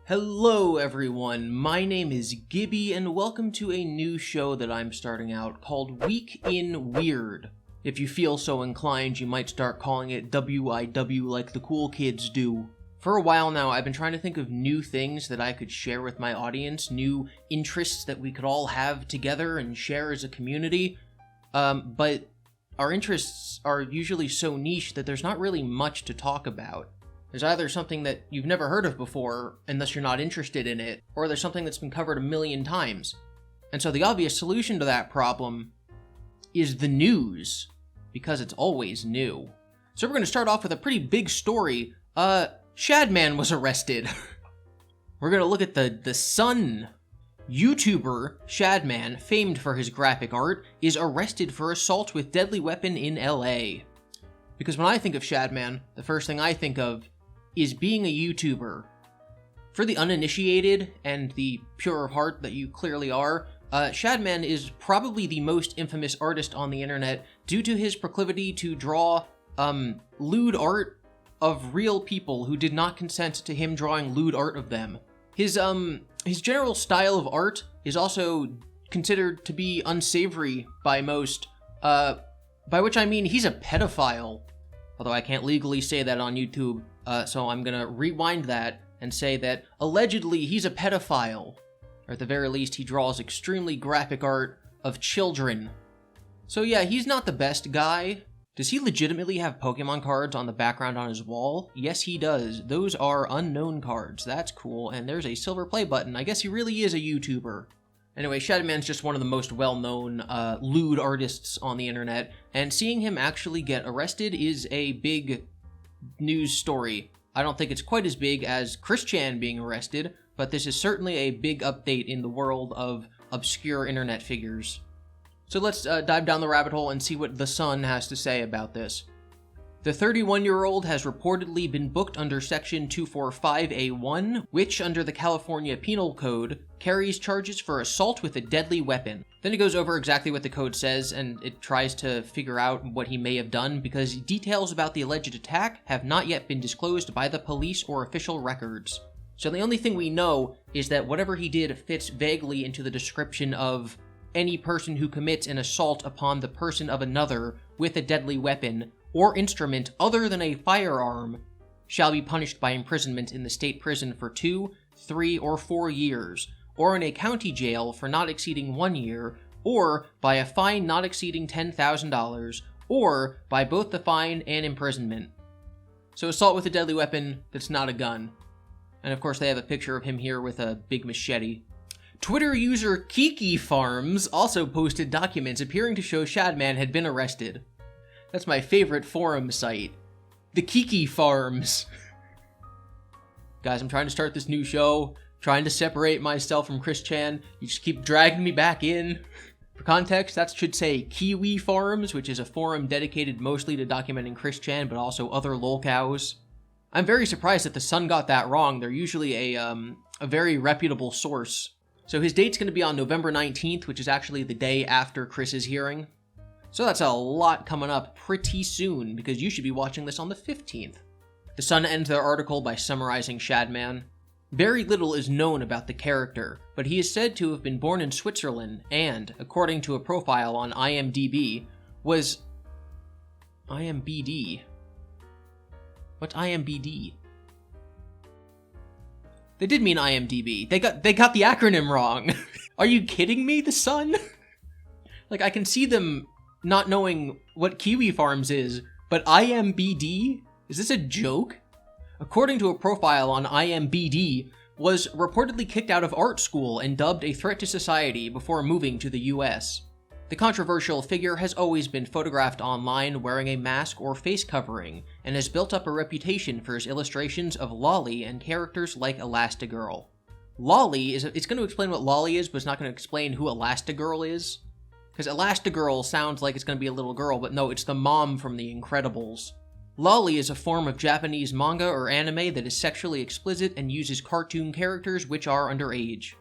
Hello everyone, my name is GiBi and welcome to a new show that I'm starting out called Week in Weird. If you feel so inclined, you might start calling it WIW like the cool kids do. For a while now, I've been trying to think of new things that I could share with my audience, new interests that we could all have together and share as a community, but our interests are usually so niche that there's not really much to talk about. There's either something that you've never heard of before, unless you're not interested in it, or there's something that's been covered a million times. And so the obvious solution to that problem is the news, because it's always new. So we're going to start off with a pretty big story. Shadman was arrested. We're going to look at the Sun. YouTuber Shadman, famed for his graphic art, is arrested for assault with deadly weapon in LA. Because when I think of Shadman, the first thing I think of is being a YouTuber. For the uninitiated and the pure of heart that you clearly are, Shadman is probably the most infamous artist on the internet due to his proclivity to draw lewd art of real people who did not consent to him drawing lewd art of them. His general style of art is also considered to be unsavory by most, by which I mean he's a pedophile. Although I can't legally say that on YouTube, so I'm gonna rewind that and say that allegedly he's a pedophile. Or at the very least, he draws extremely graphic art of children. So yeah, he's not the best guy. Does he legitimately have Pokemon cards on the background on his wall? Yes, he does. Those are unknown cards. That's cool. And there's a silver play button. I guess he really is a YouTuber. Anyway, Shadman's just one of the most well-known lewd artists on the internet, and seeing him actually get arrested is a big news story. I don't think it's quite as big as Chris Chan being arrested, but this is certainly a big update in the world of obscure internet figures. So let's dive down the rabbit hole and see what The Sun has to say about this. The 31-year-old has reportedly been booked under Section 245A1, which, under the California Penal Code, carries charges for assault with a deadly weapon. Then it goes over exactly what the code says, and it tries to figure out what he may have done, because details about the alleged attack have not yet been disclosed by the police or official records. So the only thing we know is that whatever he did fits vaguely into the description of any person who commits an assault upon the person of another with a deadly weapon or instrument other than a firearm shall be punished by imprisonment in the state prison for 2, 3, or 4 years, or in a county jail for not exceeding 1 year, or by a fine not exceeding $10,000, or by both the fine and imprisonment. So assault with a deadly weapon that's not a gun. And of course they have a picture of him here with a big machete. Twitter user Kiki Farms also posted documents appearing to show Shadman had been arrested. That's my favorite forum site. The Kiki Farms. Guys, I'm trying to start this new show, trying to separate myself from Chris Chan. You just keep dragging me back in. For context, that should say Kiwi Farms, which is a forum dedicated mostly to documenting Chris Chan, but also other lolcows. I'm very surprised that The Sun got that wrong. They're usually a very reputable source. So his date's going to be on November 19th, which is actually the day after Chris's hearing. So that's a lot coming up pretty soon, because you should be watching this on the 15th. The Sun ends their article by summarizing Shadman. Very little is known about the character, but he is said to have been born in Switzerland and, according to a profile on IMDb, was... IMBD? What's IMBD? They did mean IMDb. They got the acronym wrong. Are you kidding me, The Sun? Like, I can see them not knowing what Kiwi Farms is, but IMBD? Is this a joke? According to a profile on IMBD, was reportedly kicked out of art school and dubbed a threat to society before moving to the US. The controversial figure has always been photographed online wearing a mask or face covering, and has built up a reputation for his illustrations of Lolly and characters like Elastigirl. Lolly it's going to explain what Lolly is, but it's not going to explain who Elastigirl is. Because Elastigirl sounds like it's going to be a little girl, but no, it's the mom from The Incredibles. Lolly is a form of Japanese manga or anime that is sexually explicit and uses cartoon characters which are underage.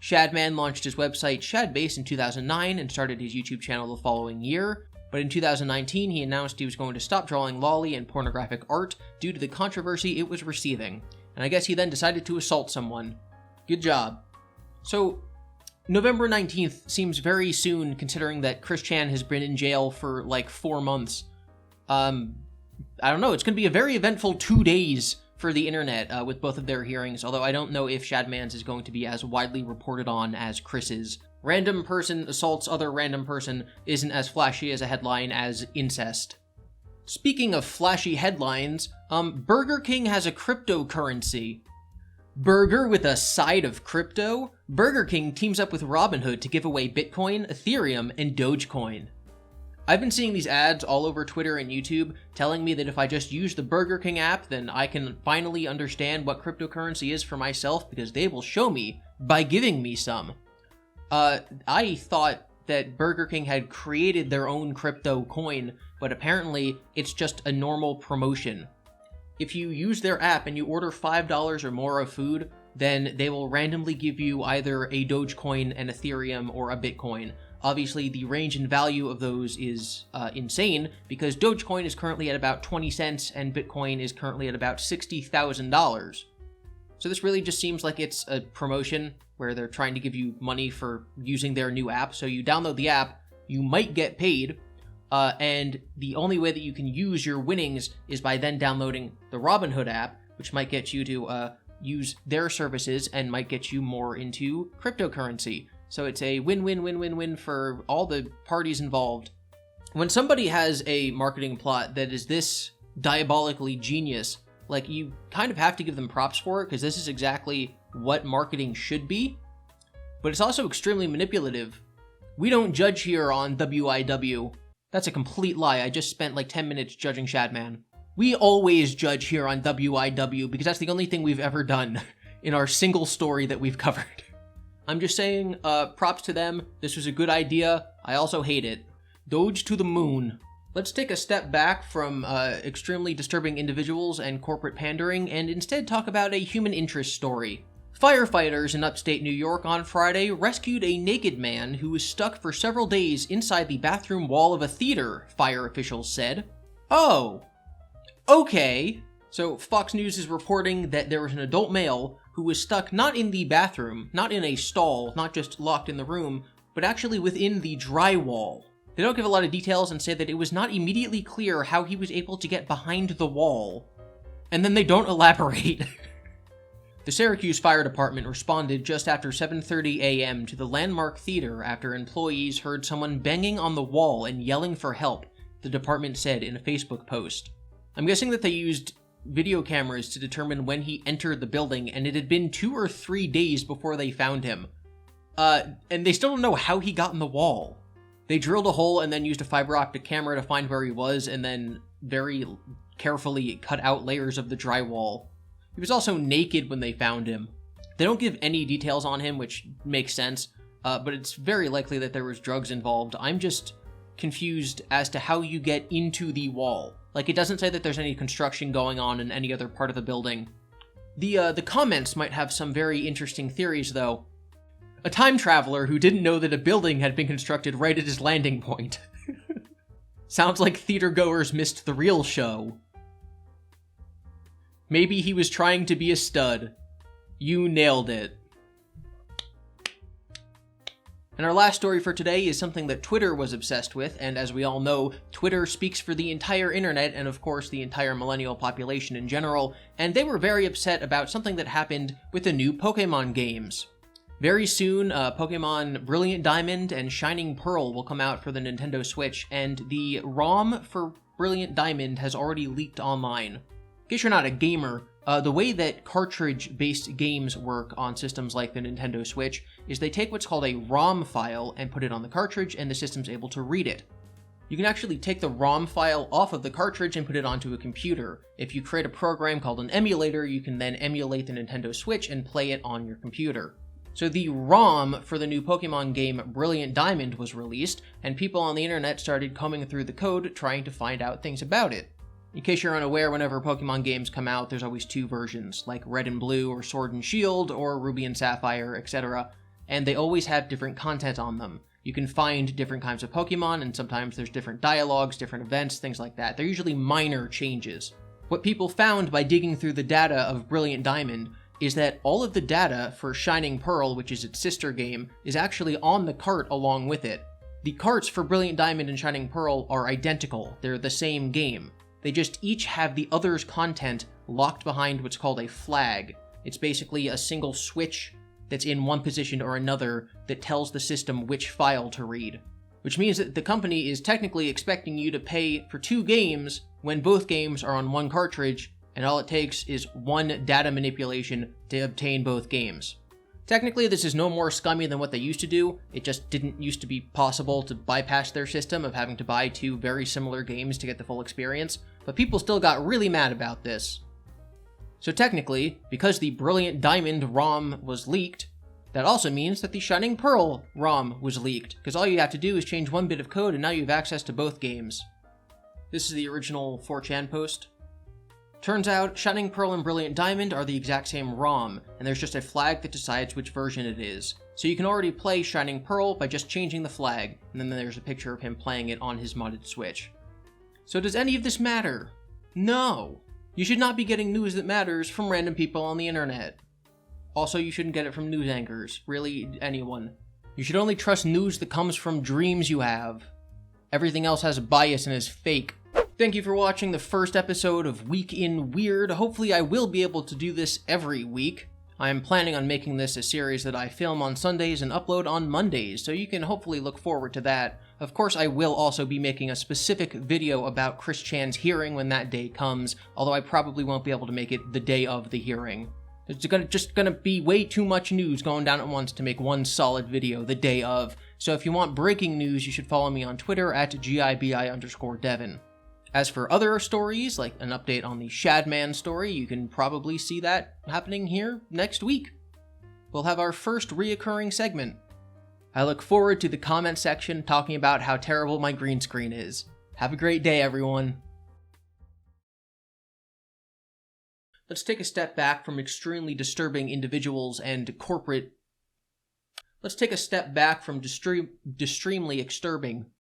Shadman launched his website Shadbase in 2009 and started his YouTube channel the following year, but in 2019 he announced he was going to stop drawing lolly and pornographic art due to the controversy it was receiving, and I guess he then decided to assault someone. Good job. So, November 19th seems very soon, considering that Chris Chan has been in jail for like 4 months. I don't know, it's going to be a very eventful 2 days for the internet with both of their hearings, although I don't know if Shadman's is going to be as widely reported on as Chris's. Random person assaults other random person isn't as flashy as a headline as incest. Speaking of flashy headlines, Burger King has a cryptocurrency. Burger with a side of crypto? Burger King teams up with Robinhood to give away Bitcoin, Ethereum, and Dogecoin. I've been seeing these ads all over Twitter and YouTube telling me that if I just use the Burger King app, then I can finally understand what cryptocurrency is for myself because they will show me by giving me some. I thought that Burger King had created their own crypto coin, but apparently it's just a normal promotion. If you use their app and you order $5 or more of food, then they will randomly give you either a Dogecoin, an Ethereum, or a Bitcoin. Obviously, the range in value of those is insane, because Dogecoin is currently at about 20 cents and Bitcoin is currently at about $60,000. So this really just seems like it's a promotion where they're trying to give you money for using their new app. So you download the app, you might get paid, and the only way that you can use your winnings is by then downloading the Robinhood app, which might get you to use their services and might get you more into cryptocurrency. So it's a win-win-win-win-win for all the parties involved. When somebody has a marketing plot that is this diabolically genius, like, you kind of have to give them props for it, because this is exactly what marketing should be. But it's also extremely manipulative. We don't judge here on WIW. That's a complete lie. I just spent like 10 minutes judging Shadman. We always judge here on WIW because that's the only thing we've ever done in our single story that we've covered. I'm just saying, props to them. This was a good idea. I also hate it. Doge to the moon. Let's take a step back from extremely disturbing individuals and corporate pandering and instead talk about a human interest story. Firefighters in upstate New York on Friday rescued a naked man who was stuck for several days inside the bathroom wall of a theater, fire officials said. Oh, okay. So Fox News is reporting that there was an adult male who was stuck not in the bathroom, not in a stall, not just locked in the room, but actually within the drywall. They don't give a lot of details and say that it was not immediately clear how he was able to get behind the wall. And then they don't elaborate. The Syracuse Fire Department responded just after 7:30 a.m. to the Landmark Theater after employees heard someone banging on the wall and yelling for help, the department said in a Facebook post. I'm guessing that they used video cameras to determine when he entered the building, and it had been 2 or 3 days before they found him. And they still don't know how he got in the wall. They drilled a hole and then used a fiber optic camera to find where he was, and then very carefully cut out layers of the drywall. He was also naked when they found him. They don't give any details on him, which makes sense, but it's very likely that there was drugs involved. I'm just confused as to how you get into the wall. Like, it doesn't say that there's any construction going on in any other part of the building. The comments might have some very interesting theories, though. A time traveler who didn't know that a building had been constructed right at his landing point. Sounds like theater goers missed the real show. Maybe he was trying to be a stud. You nailed it. And our last story for today is something that Twitter was obsessed with, and as we all know, Twitter speaks for the entire internet, and of course the entire millennial population in general, and they were very upset about something that happened with the new Pokemon games. Very soon, Pokemon Brilliant Diamond and Shining Pearl will come out for the Nintendo Switch, and the ROM for Brilliant Diamond has already leaked online. In case you're not a gamer, the way that cartridge-based games work on systems like the Nintendo Switch is they take what's called a ROM file and put it on the cartridge, and the system's able to read it. You can actually take the ROM file off of the cartridge and put it onto a computer. If you create a program called an emulator, you can then emulate the Nintendo Switch and play it on your computer. So the ROM for the new Pokemon game Brilliant Diamond was released, and people on the internet started combing through the code trying to find out things about it. In case you're unaware, whenever Pokemon games come out, there's always 2 versions, like Red and Blue, or Sword and Shield, or Ruby and Sapphire, etc., and they always have different content on them. You can find different kinds of Pokemon, and sometimes there's different dialogues, different events, things like that. They're usually minor changes. What people found by digging through the data of Brilliant Diamond is that all of the data for Shining Pearl, which is its sister game, is actually on the cart along with it. The carts for Brilliant Diamond and Shining Pearl are identical. They're the same game. They just each have the other's content locked behind what's called a flag. It's basically a single switch that's in one position or another that tells the system which file to read. Which means that the company is technically expecting you to pay for 2 games when both games are on one cartridge, and all it takes is one data manipulation to obtain both games. Technically, this is no more scummy than what they used to do. It just didn't used to be possible to bypass their system of having to buy 2 very similar games to get the full experience, but people still got really mad about this. So technically, because the Brilliant Diamond ROM was leaked, that also means that the Shining Pearl ROM was leaked, because all you have to do is change one bit of code and now you have access to both games. This is the original 4chan post. Turns out, Shining Pearl and Brilliant Diamond are the exact same ROM, and there's just a flag that decides which version it is. So you can already play Shining Pearl by just changing the flag, and then there's a picture of him playing it on his modded Switch. So does any of this matter? No! You should not be getting news that matters from random people on the internet. Also, you shouldn't get it from news anchors. Really, anyone. You should only trust news that comes from dreams you have. Everything else has a bias and is fake. Thank you for watching the first episode of Week in Weird. Hopefully I will be able to do this every week. I am planning on making this a series that I film on Sundays and upload on Mondays, so you can hopefully look forward to that. Of course, I will also be making a specific video about Chris Chan's hearing when that day comes, although I probably won't be able to make it the day of the hearing. It's just gonna be way too much news going down at once to make one solid video the day of, so if you want breaking news, you should follow me on Twitter at GiBi_Devin. As for other stories, like an update on the Shadman story, you can probably see that happening here next week. We'll have our first reoccurring segment. I look forward to the comment section talking about how terrible my green screen is. Have a great day, everyone. Let's take a step back from extremely disturbing individuals and corporate... Let's take a step back from extremely disturbing